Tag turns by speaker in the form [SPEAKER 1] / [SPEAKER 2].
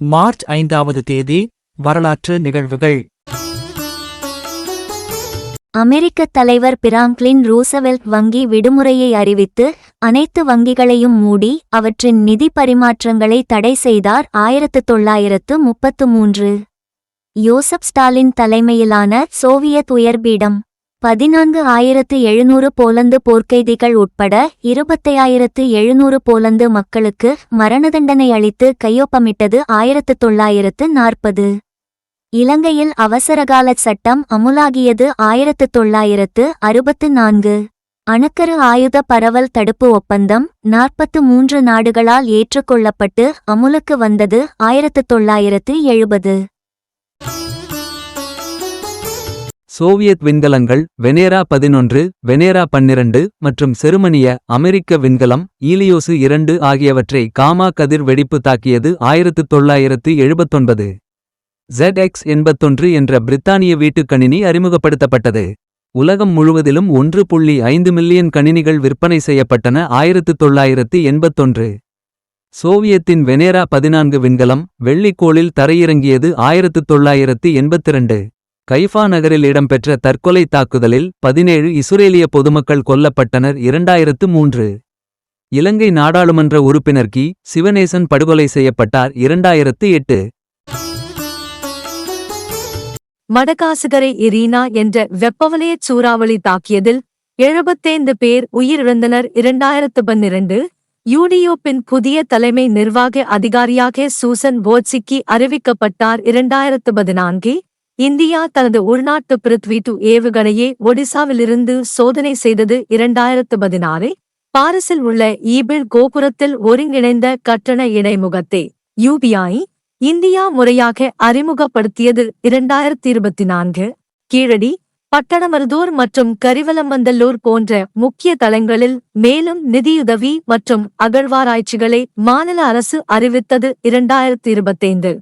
[SPEAKER 1] March 5வது தேதி வரலாற்று நிகழ்வுகள்.
[SPEAKER 2] அமெரிக்க தலைவர் பிராங்க்லின் ரூசவெல்ட் வங்கி விடுமுறையை அறிவித்து அனைத்து வங்கிகளையும் மூடி அவற்றின் நிதி பரிமாற்றங்களை தடை செய்தார். 1933 யோசப் ஸ்டாலின் தலைமையிலான சோவியத் உயர்பீடம் 14,700 போலந்து போர்க்கைதிகள் உட்பட 25,700 போலந்து மக்களுக்கு மரணதண்டனை அளித்து கையொப்பமிட்டது. 1940 இலங்கையில் அவசரகால சட்டம் அமுலாகியது. 1964 அணுக்கரு ஆயுத பரவல் தடுப்பு ஒப்பந்தம் 43 நாடுகளால் ஏற்றுக்கொள்ளப்பட்டு அமுலுக்கு வந்தது. 1970
[SPEAKER 3] சோவியத் விண்கலங்கள் வெனேரா 11, வெனேரா 12 மற்றும் செருமனிய அமெரிக்க விண்கலம் ஈலியோசு 2 ஆகியவற்றை காமா கதிர் வெடிப்பு தாக்கியது. 1979 ZX81 என்ற பிரித்தானிய வீட்டுக் கணினி அறிமுகப்படுத்தப்பட்டது. உலகம் முழுவதிலும் 1.5 மில்லியன் கணினிகள் விற்பனை செய்யப்பட்டன. 1981 சோவியத்தின் வெனேரா 14 விண்கலம் வெள்ளிக்கோளில் தரையிறங்கியது. 1982 கைஃபா நகரில் இடம்பெற்ற தற்கொலை தாக்குதலில் 17 இசுரேலிய பொதுமக்கள் கொல்லப்பட்டனர். 2003 இலங்கை நாடாளுமன்ற உறுப்பினர் கி. சிவநேசன் படுகொலை செய்யப்பட்டார். 2008
[SPEAKER 4] மடகாசுகரை இரீனா என்ற வெப்பவலயச் சூறாவளி தாக்கியதில் 75 பேர் உயிரிழந்தனர். 2012 யூடியோப்பின் புதிய தலைமை நிர்வாக அதிகாரியாக சூசன் போட்சிக்கி அறிவிக்கப்பட்டார். 2014 இந்தியா தனது உள்நாட்டு பிருத்வி-2 ஏவுகணையை ஒடிசாவிலிருந்து சோதனை செய்தது. 2016 பாரிஸில் உள்ள ஈபிள் கோபுரத்தில் ஒருங்கிணைந்த கட்டண இடைமுகத்தை UPI இந்தியா முறையாக அறிமுகப்படுத்தியது. 2024 கீழடி, பட்டணமருதூர் மற்றும் கரிவலம்பந்தல்லூர் போன்ற முக்கிய தளங்களில் மேலும் நிதியுதவி மற்றும் அகழ்வாராய்ச்சிகளை மாநில அரசு அறிவித்தது. 2025